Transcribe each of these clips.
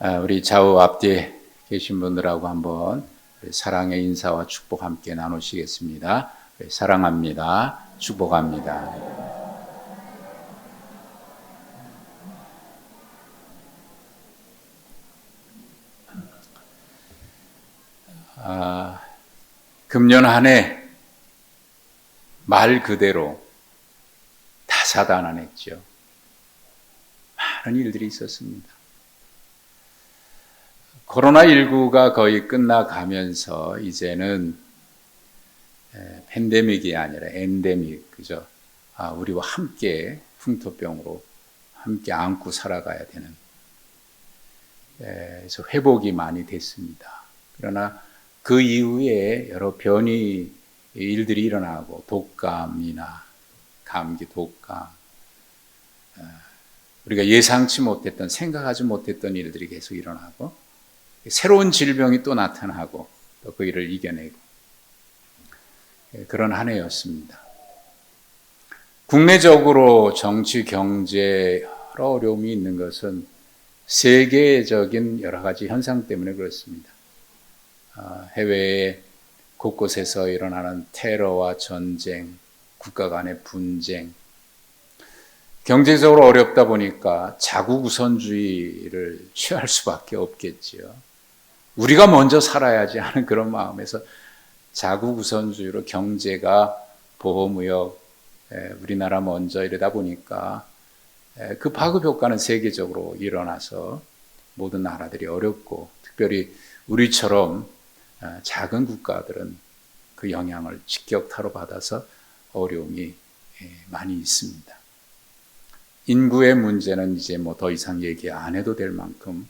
우리 좌우 앞뒤에 계신 분들하고 한번 사랑의 인사와 축복 함께 나누시겠습니다. 사랑합니다. 축복합니다. 금년 한 해 말 그대로 다사다난했죠. 많은 일들이 있었습니다. 코로나19가 거의 끝나가면서 이제는 팬데믹이 아니라 엔데믹, 그죠? 우리와 함께 풍토병으로 함께 안고 살아가야 되는, 그래서 회복이 많이 됐습니다. 그러나 그 이후에 여러 변이 일들이 일어나고 독감이나 감기, 독감, 우리가 예상치 못했던, 생각하지 못했던 일들이 계속 일어나고 새로운 질병이 또 나타나고 또 그 일을 이겨내고 그런 한 해였습니다. 국내적으로 정치, 경제 여러 어려움이 있는 것은 세계적인 여러 가지 현상 때문에 그렇습니다. 해외에 곳곳에서 일어나는 테러와 전쟁, 국가 간의 분쟁, 경제적으로 어렵다 보니까 자국 우선주의를 취할 수밖에 없겠지요. 우리가 먼저 살아야지 하는 그런 마음에서 자국 우선주의로 경제가 보호무역, 우리나라 먼저 이러다 보니까 그 파급 효과는 세계적으로 일어나서 모든 나라들이 어렵고 특별히 우리처럼 작은 국가들은 그 영향을 직격타로 받아서 어려움이 많이 있습니다. 인구의 문제는 이제 뭐 더 이상 얘기 안 해도 될 만큼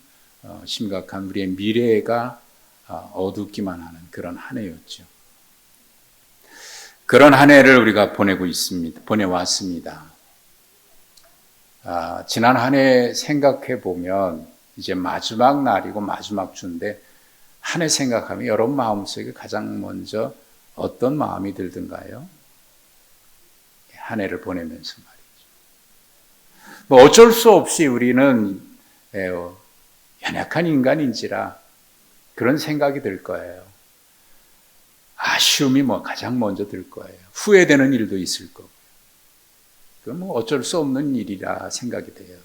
심각한 우리의 미래가 어둡기만 하는 그런 한 해였죠. 그런 한 해를 우리가 보내왔습니다. 지난 한 해 생각해 보면 이제 마지막 날이고 마지막 주인데 한 해 생각하면 여러분 마음속에 가장 먼저 어떤 마음이 들던가요? 한 해를 보내면서 말이죠. 뭐 어쩔 수 없이 우리는 연약한 인간인지라 그런 생각이 들 거예요. 아쉬움이 가장 먼저 들 거예요. 후회되는 일도 있을 거고. 그건 뭐 어쩔 수 없는 일이라 생각이 돼요.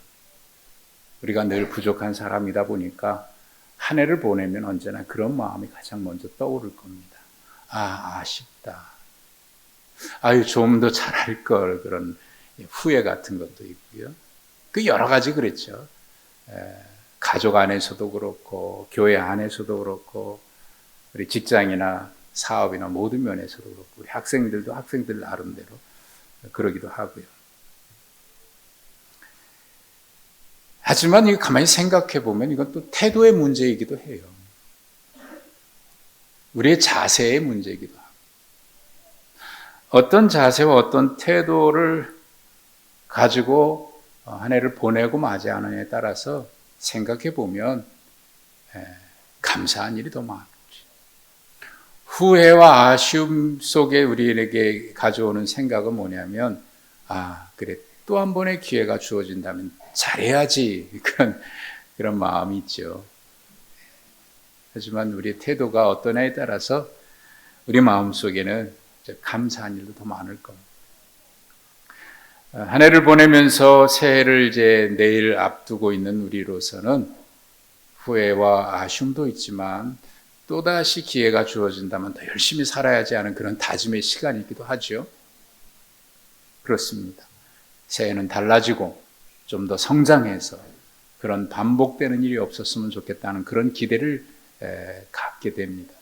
우리가 늘 부족한 사람이다 보니까 한 해를 보내면 언제나 그런 마음이 가장 먼저 떠오를 겁니다. 아쉽다. 좀 더 잘할 걸, 그런 후회 같은 것도 있고요. 그 여러 가지 그랬죠. 가족 안에서도 그렇고, 교회 안에서도 그렇고, 우리 직장이나 사업이나 모든 면에서도 그렇고, 우리 학생들도 학생들 나름대로 그러기도 하고요. 하지만 이거 가만히 생각해 보면 이건 또 태도의 문제이기도 해요. 우리의 자세의 문제이기도 하고. 어떤 자세와 어떤 태도를 가지고 한 해를 보내고 맞이하느냐에 따라서 생각해 보면 감사한 일이 더 많죠. 후회와 아쉬움 속에 우리에게 가져오는 생각은 뭐냐면 그래, 또 한 번의 기회가 주어진다면 잘해야지, 그런 마음이 있죠. 하지만 우리의 태도가 어떠냐에 따라서 우리 마음속에는 감사한 일도 더 많을 겁니다. 한 해를 보내면서 새해를 이제 내일 앞두고 있는 우리로서는 후회와 아쉬움도 있지만 또다시 기회가 주어진다면 더 열심히 살아야지 하는 그런 다짐의 시간이기도 하죠. 그렇습니다. 새해는 달라지고 좀 더 성장해서 그런 반복되는 일이 없었으면 좋겠다는 그런 기대를 갖게 됩니다.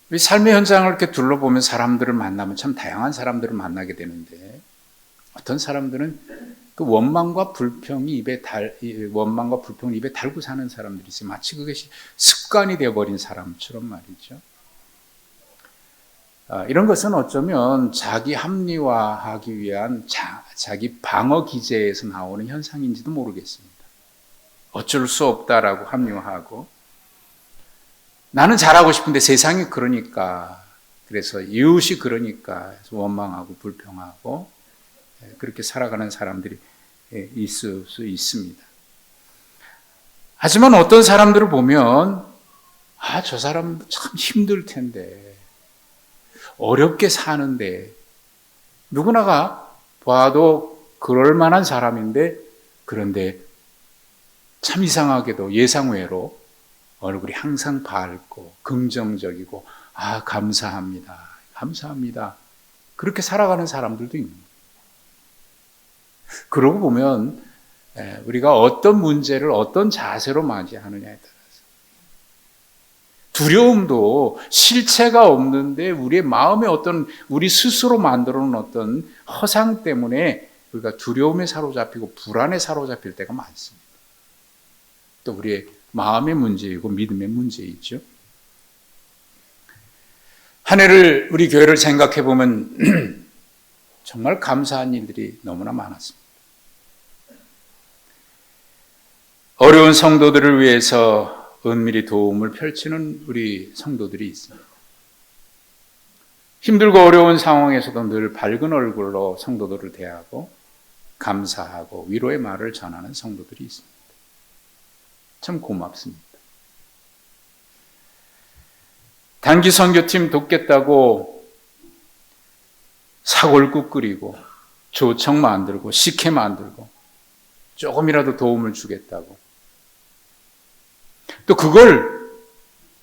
우리 삶의 현장을 이렇게 둘러보면 사람들을 만나면 참 다양한 사람들을 만나게 되는데 어떤 사람들은 그 원망과 불평을 입에 달고 사는 사람들이 있어요. 마치 그것이 습관이 되어버린 사람처럼 말이죠. 이런 것은 어쩌면 자기 합리화하기 위한 자기 방어 기제에서 나오는 현상인지도 모르겠습니다. 어쩔 수 없다라고 합리화하고 나는 잘하고 싶은데 세상이 그러니까, 그래서 이웃이 그러니까 원망하고 불평하고 그렇게 살아가는 사람들이 있을 수 있습니다. 하지만 어떤 사람들을 보면 저 사람 참 힘들 텐데, 어렵게 사는데, 누구나가 봐도 그럴 만한 사람인데, 그런데 참 이상하게도 예상외로 얼굴이 항상 밝고 긍정적이고 감사합니다. 감사합니다. 그렇게 살아가는 사람들도 있는 거예요. 그러고 보면 우리가 어떤 문제를 어떤 자세로 맞이하느냐에 따라서 두려움도 실체가 없는데 우리의 마음에 어떤 우리 스스로 만들어 놓은 어떤 허상 때문에 우리가 두려움에 사로잡히고 불안에 사로잡힐 때가 많습니다. 또 우리의 마음의 문제이고 믿음의 문제이죠. 한 해를 우리 교회를 생각해 보면 정말 감사한 일들이 너무나 많았습니다. 어려운 성도들을 위해서 은밀히 도움을 펼치는 우리 성도들이 있습니다. 힘들고 어려운 상황에서도 늘 밝은 얼굴로 성도들을 대하고 감사하고 위로의 말을 전하는 성도들이 있습니다. 참 고맙습니다. 단기 선교팀 돕겠다고 사골국 끓이고 조청 만들고 식혜 만들고 조금이라도 도움을 주겠다고, 또 그걸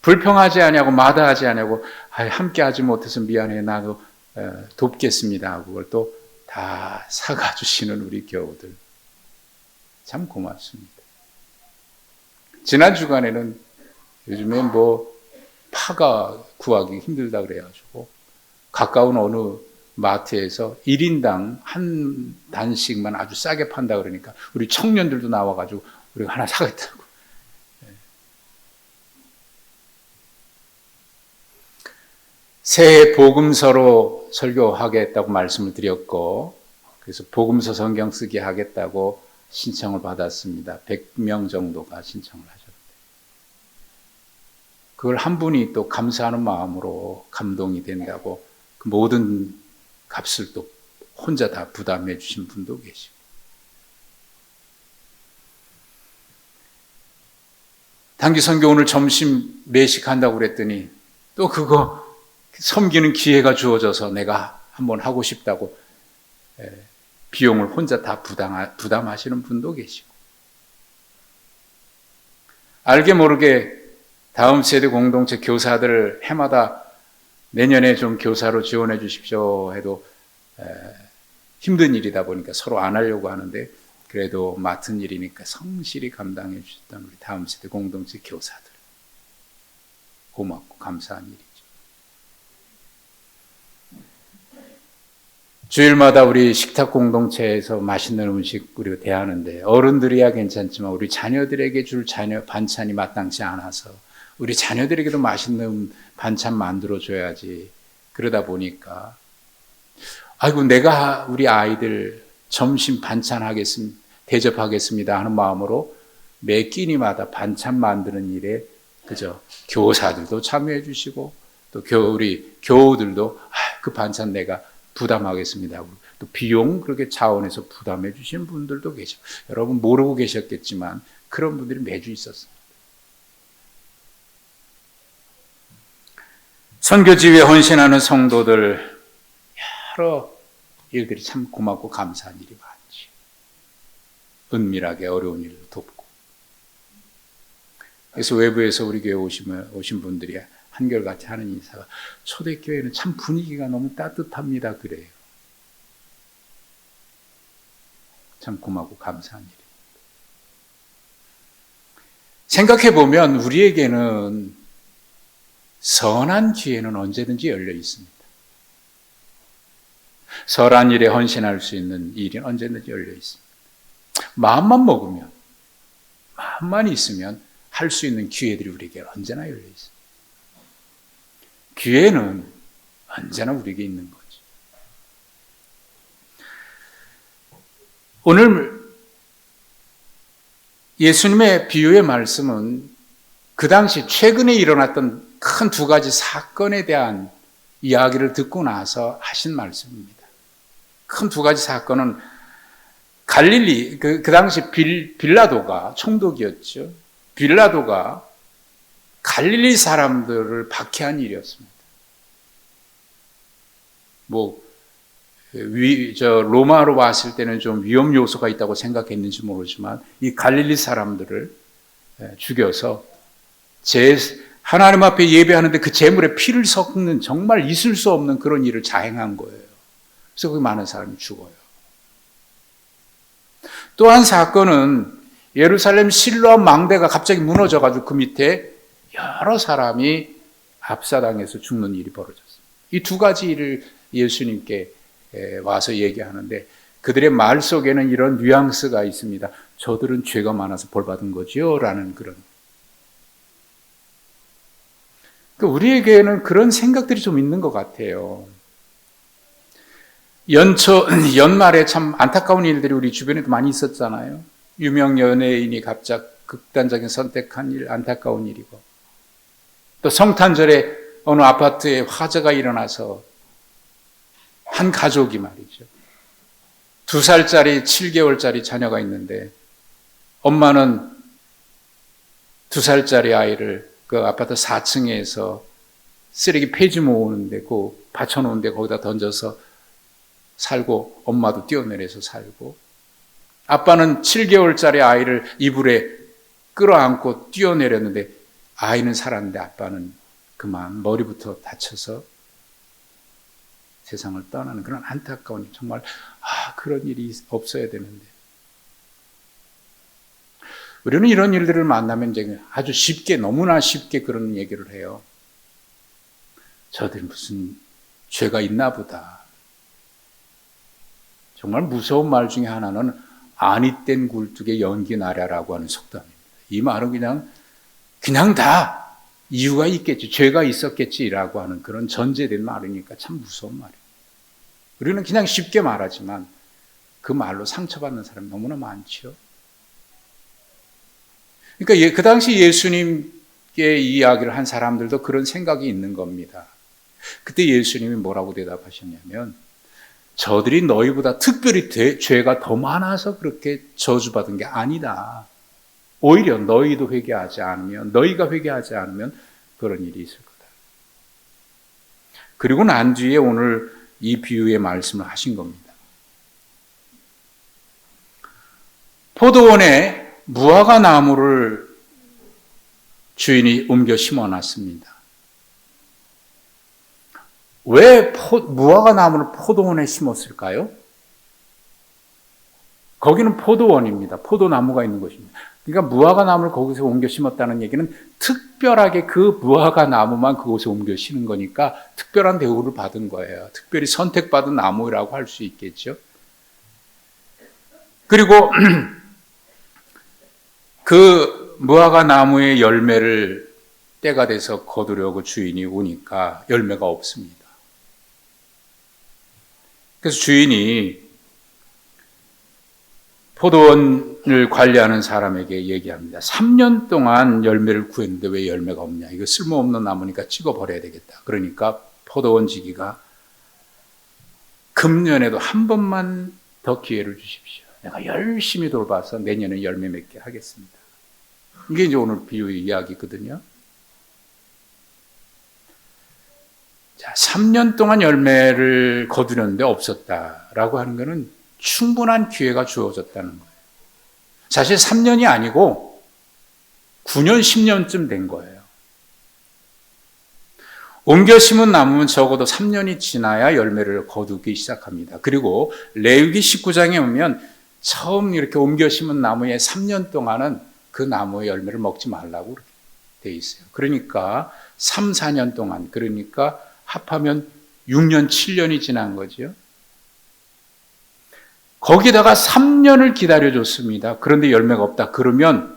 불평하지 않냐고 마다하지 않냐고 함께 하지 못해서 미안해 나도 돕겠습니다 하고 그걸 또 다 사가 주시는 우리 교우들 참 고맙습니다. 지난 주간에는 요즘에 파가 구하기 힘들다 그래가지고 가까운 어느 마트에서 1인당 한 단씩만 아주 싸게 판다 그러니까 우리 청년들도 나와가지고 우리가 하나 사겠다고. 새해 복음서로 설교하겠다고 말씀을 드렸고, 그래서 복음서 성경 쓰기 하겠다고 신청을 받았습니다. 100명 정도가 신청을 하셨는데, 그걸 한 분이 또 감사하는 마음으로 감동이 된다고 그 모든 값을 또 혼자 다 부담해 주신 분도 계시고, 단기 선교 오늘 점심 매식한다고 그랬더니 또 그거 섬기는 기회가 주어져서 내가 한번 하고 싶다고 비용을 혼자 다 부담하시는 분도 계시고, 알게 모르게 다음 세대 공동체 교사들 해마다 내년에 좀 교사로 지원해 주십시오 해도 힘든 일이다 보니까 서로 안 하려고 하는데, 그래도 맡은 일이니까 성실히 감당해 주셨던 우리 다음 세대 공동체 교사들 고맙고 감사한 일이죠. 주일마다 우리 식탁 공동체에서 맛있는 음식 우리가 대하는데, 어른들이야 괜찮지만 우리 자녀들에게 줄 반찬이 마땅치 않아서 우리 자녀들에게도 맛있는 반찬 만들어줘야지. 그러다 보니까 내가 우리 아이들 점심 반찬 대접하겠습니다 하는 마음으로 매 끼니마다 반찬 만드는 일에 그저 교사들도 참여해 주시고, 또 우리 교우들도 그 반찬 내가 부담하겠습니다. 또 비용 그렇게 차원에서 부담해 주시는 분들도 계시고, 여러분 모르고 계셨겠지만 그런 분들이 매주 있었어요. 선교지휘에 헌신하는 성도들 여러 일들이 참 고맙고 감사한 일이 많지. 은밀하게 어려운 일을 돕고. 그래서 외부에서 우리 교회 오신 분들이 한결같이 하는 인사가, 초대교회는 참 분위기가 너무 따뜻합니다 그래요. 참 고맙고 감사한 일입니다. 생각해보면 우리에게는 선한 기회는 언제든지 열려 있습니다. 선한 일에 헌신할 수 있는 일이 언제든지 열려 있습니다. 마음만 먹으면, 마음만 있으면 할 수 있는 기회들이 우리에게 언제나 열려 있습니다. 기회는 언제나 우리에게 있는 거죠. 오늘 예수님의 비유의 말씀은 그 당시 최근에 일어났던 큰 두 가지 사건에 대한 이야기를 듣고 나서 하신 말씀입니다. 큰 두 가지 사건은 갈릴리, 그 당시 빌라도가 총독이었죠. 빌라도가 갈릴리 사람들을 박해한 일이었습니다. 로마로 봤을 때는 좀 위험 요소가 있다고 생각했는지 모르지만 이 갈릴리 사람들을 죽여서 하나님 앞에 예배하는데 그 제물에 피를 섞는 정말 있을 수 없는 그런 일을 자행한 거예요. 그래서 그 많은 사람이 죽어요. 또 한 사건은 예루살렘 실로암 망대가 갑자기 무너져가지고 그 밑에 여러 사람이 압사당해서 죽는 일이 벌어졌습니다. 이 두 가지 일을 예수님께 와서 얘기하는데 그들의 말 속에는 이런 뉘앙스가 있습니다. 저들은 죄가 많아서 벌받은 거지요? 라는 그런. 우리에게는 그런 생각들이 좀 있는 것 같아요. 연말에 참 안타까운 일들이 우리 주변에도 많이 있었잖아요. 유명 연예인이 갑작 극단적인 선택한 일, 안타까운 일이고. 또 성탄절에 어느 아파트에 화재가 일어나서 한 가족이 말이죠. 2살짜리, 7개월짜리 자녀가 있는데 엄마는 2살짜리 아이를 그 아파트 4층에서 쓰레기 폐지 모으는데 받쳐놓은데 거기다 던져서 살고 엄마도 뛰어내려서 살고 아빠는 7개월짜리 아이를 이불에 끌어안고 뛰어내렸는데 아이는 살았는데 아빠는 그만 머리부터 다쳐서 세상을 떠나는 그런 안타까운 정말 그런 일이 없어야 되는데 우리는 이런 일들을 만나면 이제 아주 쉽게 너무나 쉽게 그런 얘기를 해요. 저들 무슨 죄가 있나 보다. 정말 무서운 말 중에 하나는 아니 땐 굴뚝에 연기 나랴라고 하는 속담입니다. 이 말은 그냥 다 이유가 있겠지, 죄가 있었겠지라고 하는 그런 전제된 말이니까 참 무서운 말이에요. 우리는 그냥 쉽게 말하지만 그 말로 상처받는 사람이 너무나 많죠. 그러니까 그 당시 예수님께 이야기를 한 사람들도 그런 생각이 있는 겁니다. 그때 예수님이 뭐라고 대답하셨냐면 저들이 너희보다 특별히 죄가 더 많아서 그렇게 저주받은 게 아니다. 오히려 너희가 회개하지 않으면 그런 일이 있을 거다. 그리고 난 뒤에 오늘 이 비유의 말씀을 하신 겁니다. 포도원에 무화과 나무를 주인이 옮겨 심어놨습니다. 왜 무화과 나무를 포도원에 심었을까요? 거기는 포도원입니다. 포도나무가 있는 곳입니다. 그러니까 무화과 나무를 거기서 옮겨 심었다는 얘기는 특별하게 그 무화과 나무만 그곳에 옮겨 심은 거니까 특별한 대우를 받은 거예요. 특별히 선택받은 나무라고 할 수 있겠죠. 그리고 그 무화과 나무의 열매를 때가 돼서 거두려고 주인이 오니까 열매가 없습니다. 그래서 주인이 포도원을 관리하는 사람에게 얘기합니다. 3년 동안 열매를 구했는데 왜 열매가 없냐? 이거 쓸모없는 나무니까 찍어버려야 되겠다. 그러니까 포도원 지기가 금년에도 한 번만 더 기회를 주십시오. 내가 열심히 돌봐서 내년에 열매 맺게 하겠습니다. 이게 이제 오늘 비유의 이야기거든요. 자, 3년 동안 열매를 거두려는데 없었다라고 하는 것은 충분한 기회가 주어졌다는 거예요. 사실 3년이 아니고 9년, 10년쯤 된 거예요. 옮겨 심은 나무는 적어도 3년이 지나야 열매를 거두기 시작합니다. 그리고 레위기 19장에 오면 처음 이렇게 옮겨 심은 나무에 3년 동안은 그 나무의 열매를 먹지 말라고 되어 있어요. 그러니까 3, 4년 동안, 그러니까 합하면 6년, 7년이 지난 거죠. 거기다가 3년을 기다려줬습니다. 그런데 열매가 없다. 그러면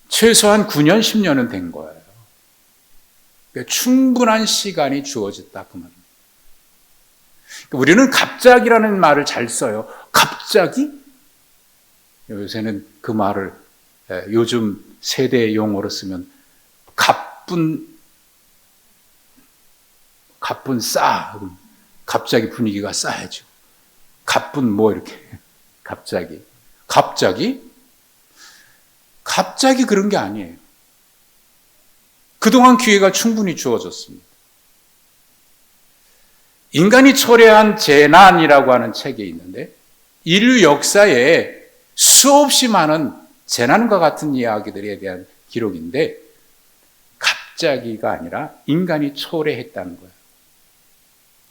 최소한 9년, 10년은 된 거예요. 그러니까 충분한 시간이 주어졌다. 그 말입니다. 그러니까 우리는 갑자기라는 말을 잘 써요. 갑자기? 요새는 그 말을 요즘 세대 용어로 쓰면 가뿐 싸. 갑자기 분위기가 싸해지고. 가뿐 뭐 이렇게. 갑자기 그런 게 아니에요. 그동안 기회가 충분히 주어졌습니다. 인간이 초래한 재난이라고 하는 책이 있는데 인류 역사에 수없이 많은 재난과 같은 이야기들에 대한 기록인데 갑자기가 아니라 인간이 초래했다는 거예요.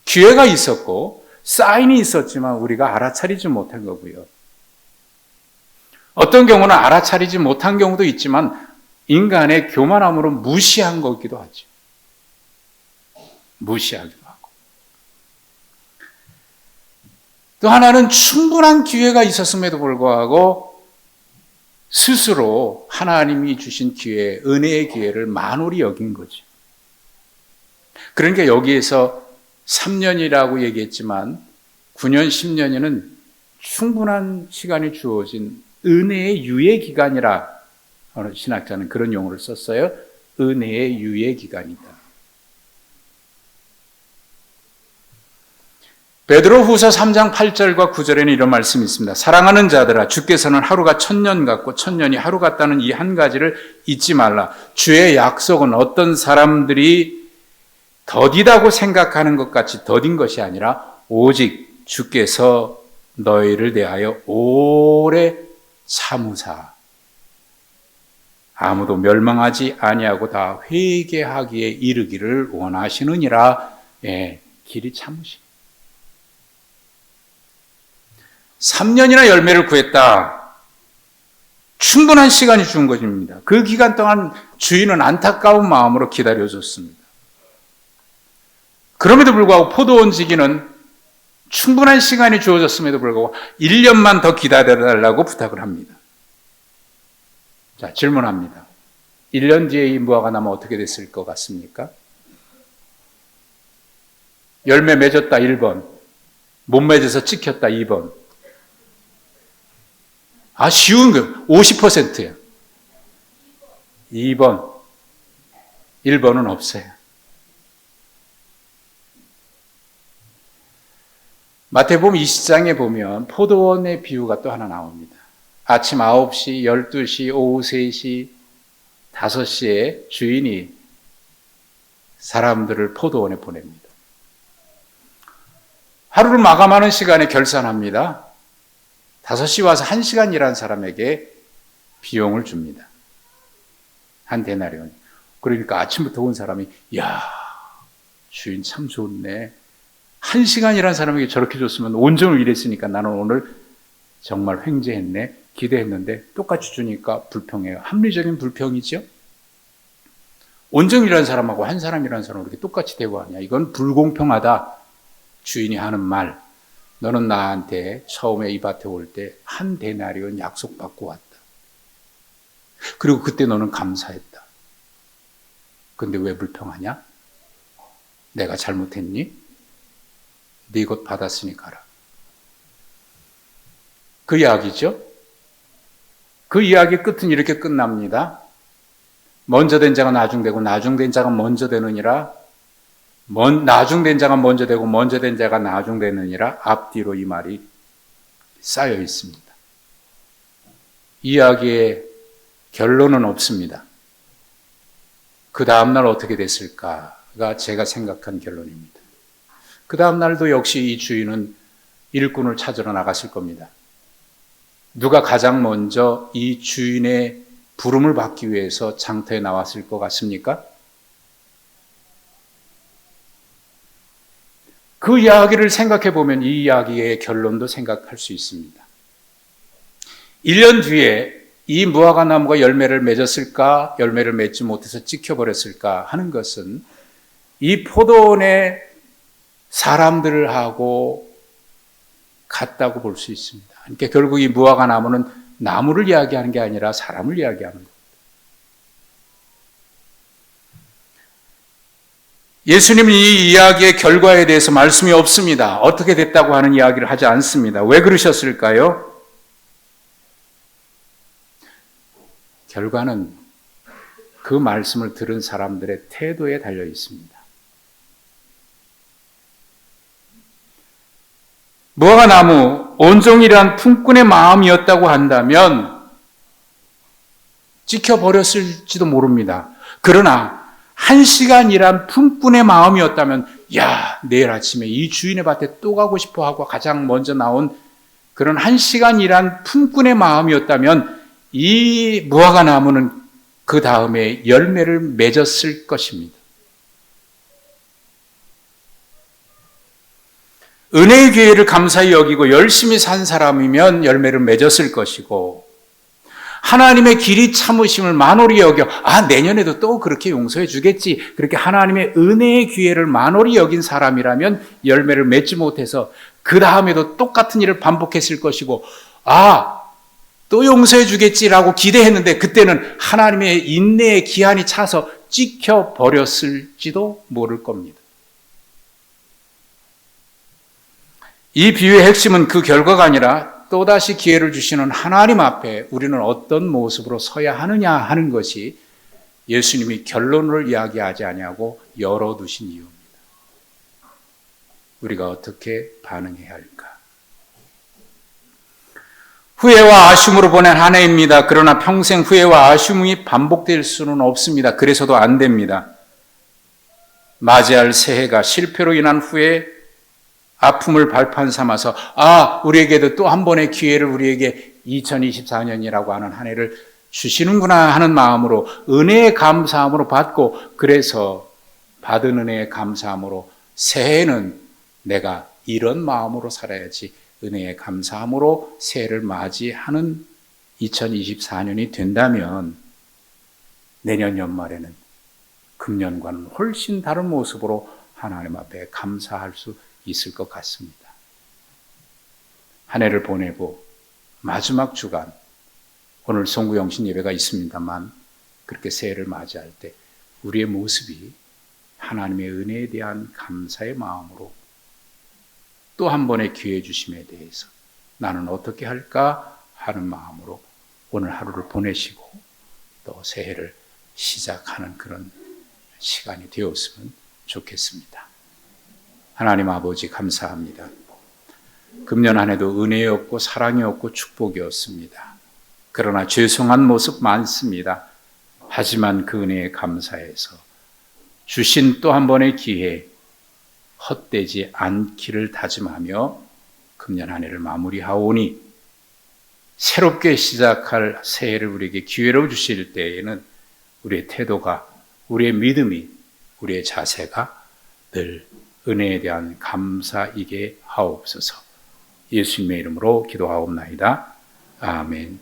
기회가 있었고 사인이 있었지만 우리가 알아차리지 못한 거고요. 어떤 경우는 알아차리지 못한 경우도 있지만 인간의 교만함으로 무시한 거기도 하죠. 무시하기도 하고. 또 하나는 충분한 기회가 있었음에도 불구하고 스스로 하나님이 주신 기회, 은혜의 기회를 만홀히 여긴 거죠. 그러니까 여기에서 3년이라고 얘기했지만 9년, 10년에는 충분한 시간이 주어진 은혜의 유예 기간이라 어느 신학자는 그런 용어를 썼어요. 은혜의 유예 기간이다. 베드로후서 3장 8절과 9절에는 이런 말씀이 있습니다. 사랑하는 자들아, 주께서는 하루가 1000년 같고 1000년이 하루 같다는 이 한 가지를 잊지 말라. 주의 약속은 어떤 사람들이 더디다고 생각하는 것 같이 더딘 것이 아니라 오직 주께서 너희를 대하여 오래 참으사 아무도 멸망하지 아니하고 다 회개하기에 이르기를 원하시느니라. 길이 참으시. 3년이나 열매를 구했다. 충분한 시간이 준 것입니다. 그 기간 동안 주인은 안타까운 마음으로 기다려줬습니다. 그럼에도 불구하고 포도원 지기는 충분한 시간이 주어졌음에도 불구하고 1년만 더 기다려달라고 부탁을 합니다. 자, 질문합니다. 1년 뒤에 이 무화과 나무 어떻게 됐을 것 같습니까? 열매 맺었다 1번, 못 맺어서 찍혔다 2번. 쉬운 거 50%예요. 2번, 1번은 없어요. 마태복음 20장에 보면 포도원의 비유가 또 하나 나옵니다. 아침 9시, 12시, 오후 3시, 5시에 주인이 사람들을 포도원에 보냅니다. 하루를 마감하는 시간에 결산합니다. 5시 와서 1시간 일한 사람에게 비용을 줍니다. 한 데나리온. 그러니까 아침부터 온 사람이 야, 주인 참 좋네. 1시간 일한 사람에게 저렇게 줬으면 온종일 일했으니까 나는 오늘 정말 횡재했네. 기대했는데 똑같이 주니까 불평해요. 합리적인 불평이죠. 온종일 일한 사람하고 한 사람 일한 사람을 이렇게 똑같이 대우하냐. 이건 불공평하다. 주인이 하는 말. 너는 나한테 처음에 이 밭에 올 때 한 데나리온 약속받고 왔다. 그리고 그때 너는 감사했다. 근데 왜 불평하냐? 내가 잘못했니? 네 것 받았으니 가라. 그 이야기죠. 그 이야기 끝은 이렇게 끝납니다. 먼저 된 자가 나중되고 나중된 자가 먼저 되느니라. 나중된 자가 먼저 되고 먼저 된 자가 나중되느니라. 앞뒤로 이 말이 쌓여 있습니다. 이야기의 결론은 없습니다. 그 다음날 어떻게 됐을까가 제가 생각한 결론입니다. 그 다음날도 역시 이 주인은 일꾼을 찾으러 나갔을 겁니다. 누가 가장 먼저 이 주인의 부름을 받기 위해서 장터에 나왔을 것 같습니까? 그 이야기를 생각해 보면 이 이야기의 결론도 생각할 수 있습니다. 1년 뒤에 이 무화과 나무가 열매를 맺었을까, 열매를 맺지 못해서 찍혀버렸을까 하는 것은 이 포도원의 사람들하고 같다고 볼 수 있습니다. 그러니까 결국 이 무화과 나무는 나무를 이야기하는 게 아니라 사람을 이야기하는 겁니다. 예수님은 이 이야기의 결과에 대해서 말씀이 없습니다. 어떻게 됐다고 하는 이야기를 하지 않습니다. 왜 그러셨을까요? 결과는 그 말씀을 들은 사람들의 태도에 달려 있습니다. 무화과 나무 온종일한 품꾼의 마음이었다고 한다면 찍혀버렸을지도 모릅니다. 그러나 1시간이란 품꾼의 마음이었다면 야, 내일 아침에 이 주인의 밭에 또 가고 싶어 하고 가장 먼저 나온 그런 1시간이란 품꾼의 마음이었다면 이 무화과 나무는 그 다음에 열매를 맺었을 것입니다. 은혜의 기회를 감사히 여기고 열심히 산 사람이면 열매를 맺었을 것이고, 하나님의 길이 참으심을 만홀히 여겨 내년에도 또 그렇게 용서해 주겠지, 그렇게 하나님의 은혜의 기회를 만홀히 여긴 사람이라면 열매를 맺지 못해서 그 다음에도 똑같은 일을 반복했을 것이고, 또 용서해 주겠지라고 기대했는데 그때는 하나님의 인내의 기한이 차서 찍혀버렸을지도 모를 겁니다. 이 비유의 핵심은 그 결과가 아니라 또다시 기회를 주시는 하나님 앞에 우리는 어떤 모습으로 서야 하느냐 하는 것이 예수님이 결론을 이야기하지 아니하고 열어두신 이유입니다. 우리가 어떻게 반응해야 할까? 후회와 아쉬움으로 보낸 한 해입니다. 그러나 평생 후회와 아쉬움이 반복될 수는 없습니다. 그래서도 안 됩니다. 맞이할 새해가 실패로 인한 후회, 아픔을 발판 삼아서 우리에게도 또 한 번의 기회를 우리에게 2024년이라고 하는 한 해를 주시는구나 하는 마음으로 은혜의 감사함으로 받고, 그래서 받은 은혜의 감사함으로 새해는 내가 이런 마음으로 살아야지, 은혜의 감사함으로 새해를 맞이하는 2024년이 된다면 내년 연말에는 금년과는 훨씬 다른 모습으로 하나님 앞에 감사할 수 있을 것 같습니다. 한 해를 보내고 마지막 주간, 오늘 송구영신 예배가 있습니다만 그렇게 새해를 맞이할 때 우리의 모습이 하나님의 은혜에 대한 감사의 마음으로 또 한 번의 기회 주심에 대해서 나는 어떻게 할까 하는 마음으로 오늘 하루를 보내시고 또 새해를 시작하는 그런 시간이 되었으면 좋겠습니다. 하나님 아버지 감사합니다. 금년 한 해도 은혜였고 사랑이었고 축복이었습니다. 그러나 죄송한 모습 많습니다. 하지만 그 은혜에 감사해서 주신 또 한 번의 기회 헛되지 않기를 다짐하며 금년 한 해를 마무리하오니 새롭게 시작할 새해를 우리에게 기회로 주실 때에는 우리의 태도가, 우리의 믿음이, 우리의 자세가 늘 은혜에 대한 감사이게 하옵소서. 예수님의 이름으로 기도하옵나이다. 아멘.